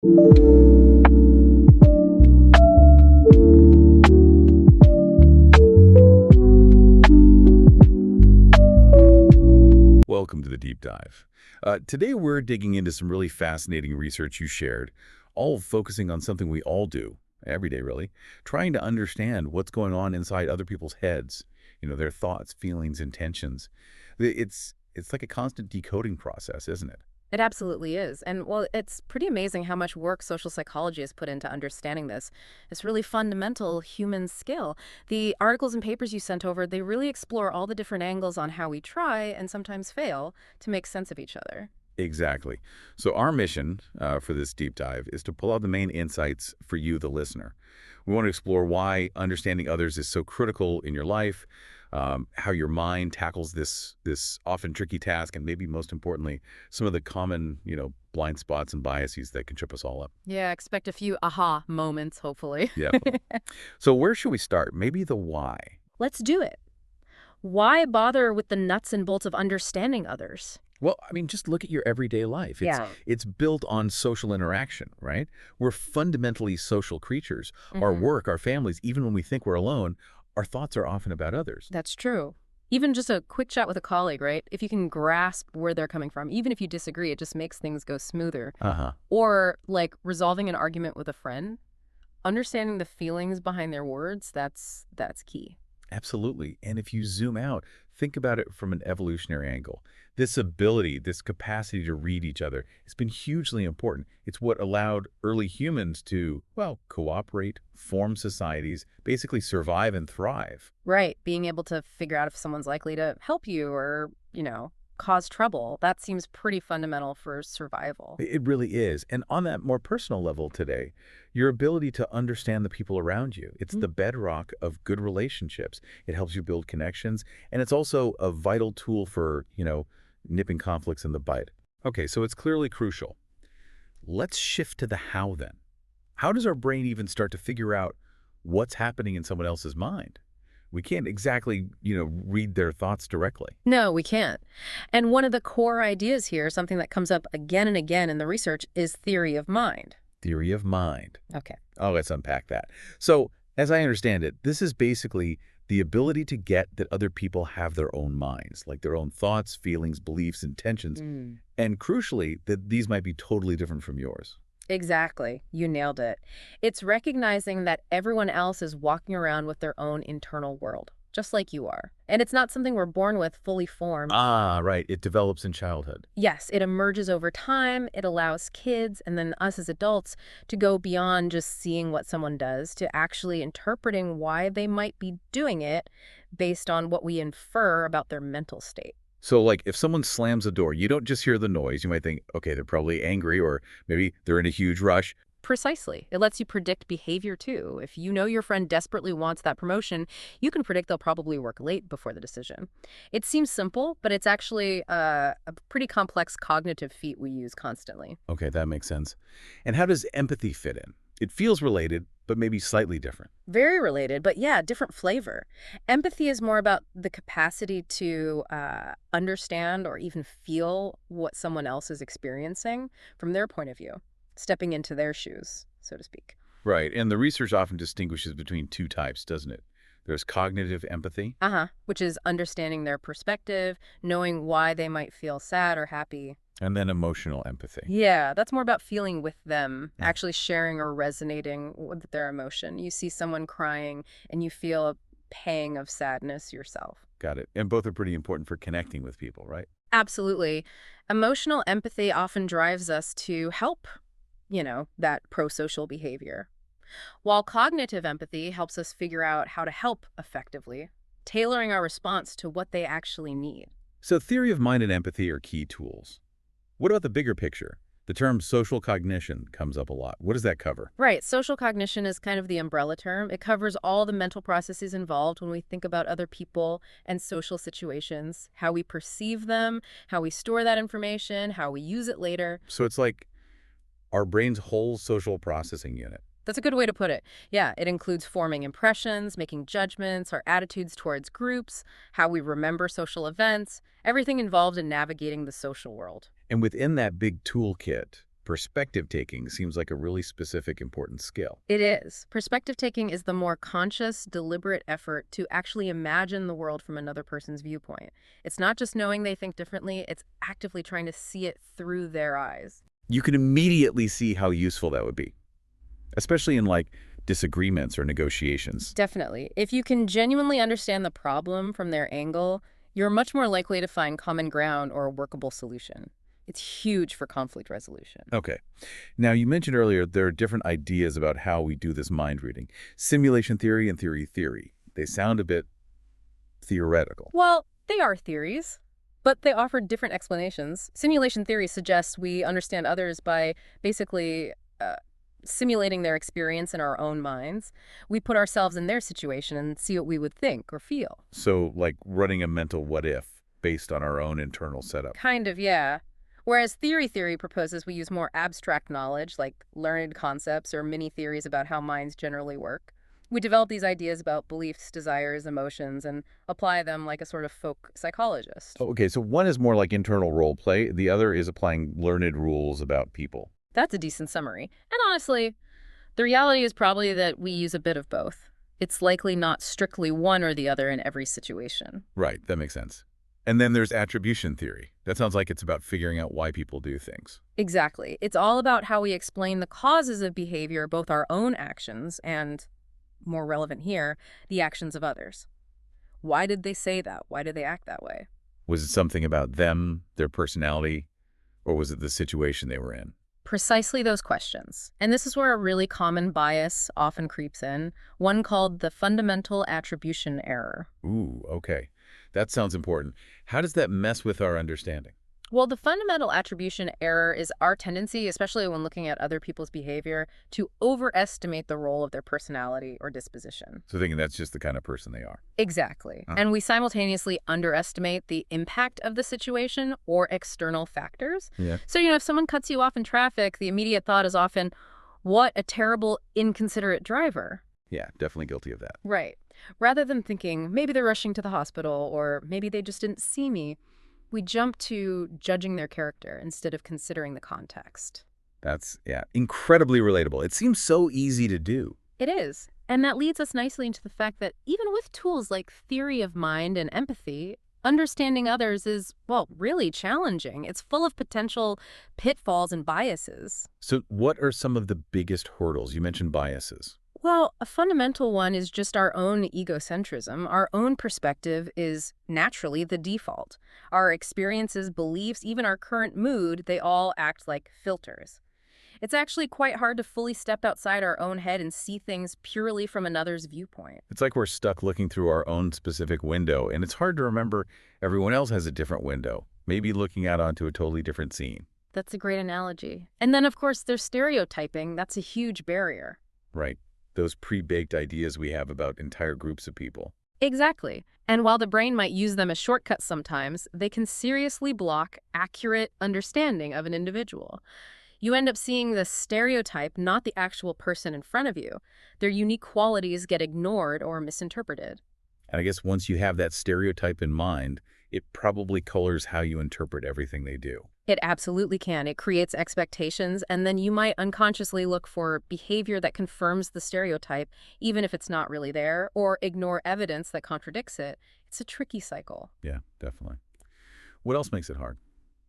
Welcome to the deep dive. Today we're digging into some really fascinating research you shared, all focusing on something we all do, every day really, trying to understand what's going on inside other people's heads, their thoughts, feelings, intentions. It's like a constant decoding process, isn't it? It absolutely is. And well, it's pretty amazing how much work social psychology has put into understanding this. It's really fundamental human skill. The articles and papers you sent over, they really explore all the different angles on how we try and sometimes fail to make sense of each other. Exactly. So our mission for this deep dive is to pull out the main insights for you, the listener. We want to explore why understanding others is so critical in your life, how your mind tackles this often tricky task, and maybe most importantly, some of the common, blind spots and biases that can trip us all up. Yeah, expect a few aha moments, hopefully. Yeah. So where should we start? Maybe the why. Let's do it. Why bother with the nuts and bolts of understanding others? Well, I mean, just look at your everyday life. It's Yeah. it's built on social interaction, right? We're fundamentally social creatures. Our hmm work, our families, even when we think we're alone, our thoughts are often about others. That's true. Even just a quick chat with a colleague, right? If you can grasp where they're coming from, even if you disagree, it just makes things go smoother. Uh-huh. Or like resolving an argument with a friend, understanding the feelings behind their words, that's key. Absolutely. And if you zoom out, think about it from an evolutionary angle. This ability, this capacity to read each other has been hugely important. It's what allowed early humans to, well, cooperate, form societies, basically survive and thrive. Right. Being able to figure out if someone's likely to help you or, cause trouble. That seems pretty fundamental for survival. It really is. And on that more personal level today, your ability to understand the people around you, it's the bedrock of good relationships. It helps you build connections, and it's also a vital tool for, nipping conflicts in the bud. Okay, so it's clearly crucial. Let's shift to the how then. How does our brain even start to figure out what's happening in someone else's mind? We can't exactly, read their thoughts directly. No, we can't. And one of the core ideas here, something that comes up again and again in the research, is theory of mind. Theory of mind. Okay. Oh, let's unpack that. So, as I understand it, this is basically the ability to get that other people have their own minds, like their own thoughts, feelings, beliefs, intentions, and crucially, that these might be totally different from yours. Exactly. You nailed it. It's recognizing that everyone else is walking around with their own internal world, just like you are. And it's not something we're born with fully formed. Ah, right. It develops in childhood. Yes, it emerges over time. It allows kids and then us as adults to go beyond just seeing what someone does to actually interpreting why they might be doing it based on what we infer about their mental state. So, like, if someone slams a door, you don't just hear the noise. You might think, okay, they're probably angry, or maybe they're in a huge rush. Precisely. It lets you predict behavior too. If you know your friend desperately wants that promotion, you can predict they'll probably work late before the decision. It seems simple, but it's actually a pretty complex cognitive feat we use constantly. Okay, that makes sense. And how does empathy fit in? It feels related, but maybe slightly different. Very related, but yeah, different flavor. Empathy is more about the capacity to understand or even feel what someone else is experiencing from their point of view, stepping into their shoes, so to speak. Right. And the research often distinguishes between two types, doesn't it? There's cognitive empathy. Which is understanding their perspective, knowing why they might feel sad or happy. And then emotional empathy. Yeah, that's more about feeling with them, actually sharing or resonating with their emotion. You see someone crying and you feel a pang of sadness yourself. Got it. And both are pretty important for connecting with people, right? Absolutely. Emotional empathy often drives us to help, that pro-social behavior. While cognitive empathy helps us figure out how to help effectively, tailoring our response to what they actually need. So theory of mind and empathy are key tools. What about the bigger picture? The term social cognition comes up a lot. What does that cover? Right. Social cognition is kind of the umbrella term. It covers all the mental processes involved when we think about other people and social situations, how we perceive them, how we store that information, how we use it later. So it's like our brain's whole social processing unit. That's a good way to put it. Yeah, it includes forming impressions, making judgments, our attitudes towards groups, how we remember social events, everything involved in navigating the social world. And within that big toolkit, perspective taking seems like a really specific, important skill. It is. Perspective taking is the more conscious, deliberate effort to actually imagine the world from another person's viewpoint. It's not just knowing they think differently, it's actively trying to see it through their eyes. You can immediately see how useful that would be, especially in like disagreements or negotiations. Definitely. If you can genuinely understand the problem from their angle, you're much more likely to find common ground or a workable solution. It's huge for conflict resolution. Okay. Now, you mentioned earlier there are different ideas about how we do this mind reading. Simulation theory and theory. They sound a bit theoretical. Well, they are theories, but they offer different explanations. Simulation theory suggests we understand others by basically simulating their experience in our own minds. We put ourselves in their situation and see what we would think or feel. So, like running a mental what if based on our own internal setup. Kind of, yeah. Whereas theory proposes we use more abstract knowledge, like learned concepts or mini theories about how minds generally work. We develop these ideas about beliefs, desires, emotions, and apply them like a sort of folk psychologist. Oh, okay, so one is more like internal role play. The other is applying learned rules about people. That's a decent summary. And honestly, the reality is probably that we use a bit of both. It's likely not strictly one or the other in every situation. Right, that makes sense. And then there's attribution theory. That sounds like it's about figuring out why people do things. Exactly. It's all about how we explain the causes of behavior, both our own actions and, more relevant here, the actions of others. Why did they say that? Why did they act that way? Was it something about them, their personality, or was it the situation they were in? Precisely those questions. And this is where a really common bias often creeps in, one called the fundamental attribution error. Ooh, okay. That sounds important. How does that mess with our understanding? Well, the fundamental attribution error is our tendency, especially when looking at other people's behavior, to overestimate the role of their personality or disposition. So thinking that's just the kind of person they are. Exactly. And we simultaneously underestimate the impact of the situation or external factors. Yeah. So, if someone cuts you off in traffic, the immediate thought is often, what a terrible, inconsiderate driver. Yeah, definitely guilty of that. Right. Rather than thinking, maybe they're rushing to the hospital or maybe they just didn't see me, we jump to judging their character instead of considering the context. That's, yeah, incredibly relatable. It seems so easy to do. It is. And that leads us nicely into the fact that even with tools like theory of mind and empathy, understanding others is, well, really challenging. It's full of potential pitfalls and biases. So what are some of the biggest hurdles? You mentioned biases. Well, a fundamental one is just our own egocentrism. Our own perspective is naturally the default. Our experiences, beliefs, even our current mood, they all act like filters. It's actually quite hard to fully step outside our own head and see things purely from another's viewpoint. It's like we're stuck looking through our own specific window, and it's hard to remember everyone else has a different window, maybe looking out onto a totally different scene. That's a great analogy. And then, of course, there's stereotyping. That's a huge barrier. Right. Those pre-baked ideas we have about entire groups of people. Exactly. And while the brain might use them as shortcuts sometimes, they can seriously block accurate understanding of an individual. You end up seeing the stereotype, not the actual person in front of you. Their unique qualities get ignored or misinterpreted. And I guess once you have that stereotype in mind, it probably colors how you interpret everything they do. It absolutely can. It creates expectations, and then you might unconsciously look for behavior that confirms the stereotype, even if it's not really there, or ignore evidence that contradicts it. It's a tricky cycle. Yeah, definitely. What else makes it hard?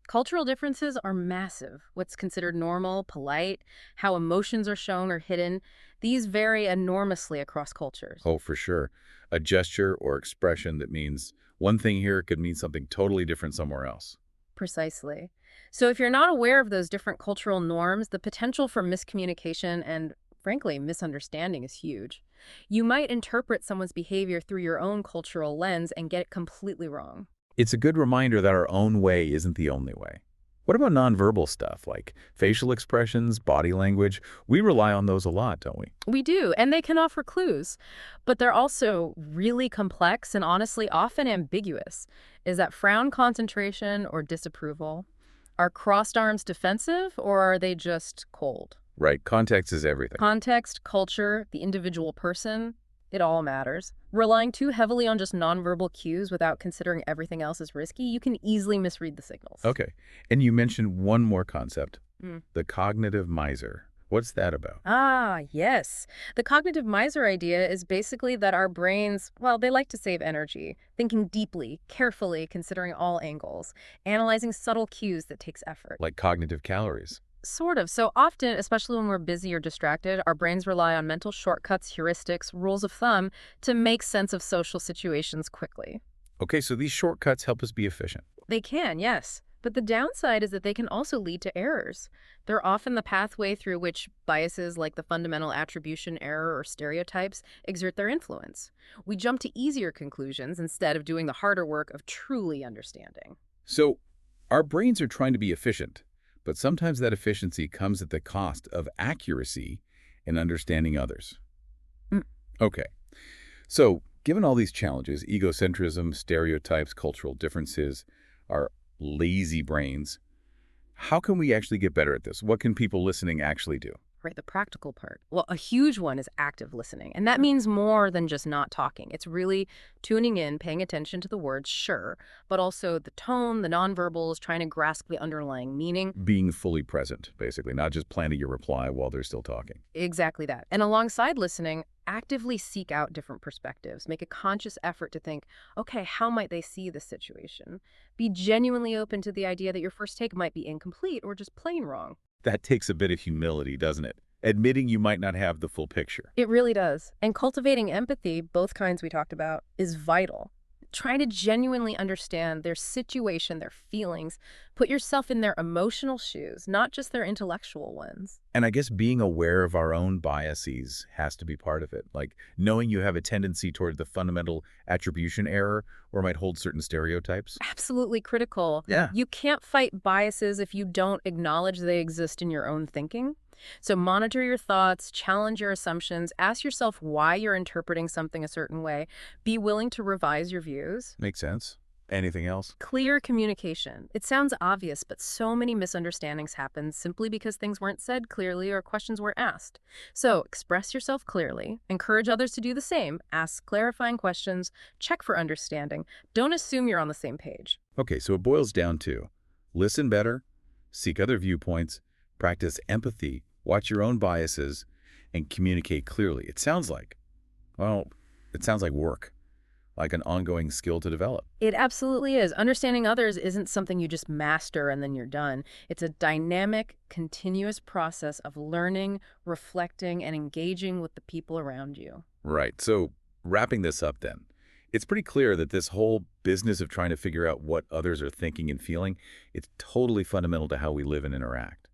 Cultural differences are massive. What's considered normal, polite, how emotions are shown or hidden, these vary enormously across cultures. Oh, for sure. A gesture or expression that means one thing here could mean something totally different somewhere else. Precisely. So if you're not aware of those different cultural norms, the potential for miscommunication and, frankly, misunderstanding is huge. You might interpret someone's behavior through your own cultural lens and get it completely wrong. It's a good reminder that our own way isn't the only way. What about nonverbal stuff like facial expressions, body language? We rely on those a lot, don't we? We do, and they can offer clues, but they're also really complex and honestly often ambiguous. Is that frown concentration or disapproval? Are crossed arms defensive or are they just cold? Right. Context is everything. Context, culture, the individual person, it all matters. Relying too heavily on just nonverbal cues without considering everything else is risky, you can easily misread the signals. Okay. And you mentioned one more concept, Mm. The cognitive miser. What's that about? Ah, yes. The cognitive miser idea is basically that our brains, well, they like to save energy, thinking deeply, carefully, considering all angles, analyzing subtle cues that takes effort. Like cognitive calories. Sort of. So often, especially when we're busy or distracted, our brains rely on mental shortcuts, heuristics, rules of thumb to make sense of social situations quickly. Okay, so these shortcuts help us be efficient. They can, yes. But the downside is that they can also lead to errors. They're often the pathway through which biases like the fundamental attribution error or stereotypes exert their influence. We jump to easier conclusions instead of doing the harder work of truly understanding. So our brains are trying to be efficient, but sometimes that efficiency comes at the cost of accuracy and understanding others. Mm. Okay, so given all these challenges, egocentrism, stereotypes, cultural differences, our lazy brains, how can we actually get better at this? What can people listening actually do? Right, the practical part. Well, a huge one is active listening. And that means more than just not talking. It's really tuning in, paying attention to the words, sure, but also the tone, the nonverbals, trying to grasp the underlying meaning. Being fully present, basically, not just planning your reply while they're still talking. Exactly that. And alongside listening, actively seek out different perspectives. Make a conscious effort to think, okay, how might they see this situation? Be genuinely open to the idea that your first take might be incomplete or just plain wrong. That takes a bit of humility, doesn't it? Admitting you might not have the full picture. It really does. And cultivating empathy, both kinds we talked about, is vital. Try to genuinely understand their situation, their feelings. Put yourself in their emotional shoes, not just their intellectual ones. And I guess being aware of our own biases has to be part of it. Like knowing you have a tendency toward the fundamental attribution error or might hold certain stereotypes. Absolutely critical. Yeah. You can't fight biases if you don't acknowledge they exist in your own thinking. So monitor your thoughts, challenge your assumptions, ask yourself why you're interpreting something a certain way, be willing to revise your views. Makes sense. Anything else? Clear communication. It sounds obvious, but so many misunderstandings happen simply because things weren't said clearly or questions weren't asked. So express yourself clearly, encourage others to do the same, ask clarifying questions, check for understanding. Don't assume you're on the same page. Okay, so it boils down to listen better, seek other viewpoints, practice empathy, watch your own biases, and communicate clearly. It sounds like work, like an ongoing skill to develop. It absolutely is. Understanding others isn't something you just master and then you're done. It's a dynamic, continuous process of learning, reflecting, and engaging with the people around you. Right. So wrapping this up then, it's pretty clear that this whole business of trying to figure out what others are thinking and feeling, it's totally fundamental to how we live and interact.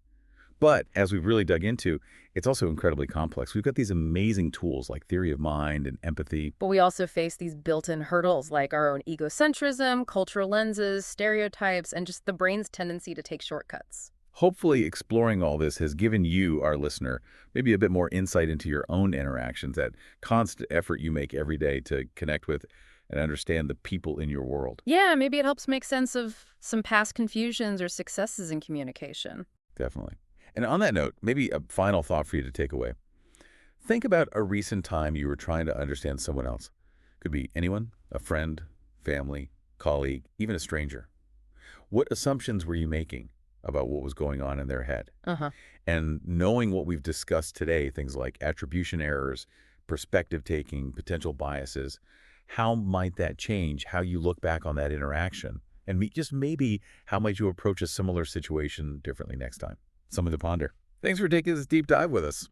But as we've really dug into, it's also incredibly complex. We've got these amazing tools like theory of mind and empathy. But we also face these built-in hurdles like our own egocentrism, cultural lenses, stereotypes, and just the brain's tendency to take shortcuts. Hopefully exploring all this has given you, our listener, maybe a bit more insight into your own interactions, that constant effort you make every day to connect with and understand the people in your world. Yeah, maybe it helps make sense of some past confusions or successes in communication. Definitely. And on that note, maybe a final thought for you to take away. Think about a recent time you were trying to understand someone else. Could be anyone, a friend, family, colleague, even a stranger. What assumptions were you making about what was going on in their head? Uh-huh. And knowing what we've discussed today, things like attribution errors, perspective taking, potential biases, how might that change how you look back on that interaction? And just maybe how might you approach a similar situation differently next time? Something to ponder. Thanks for taking this deep dive with us.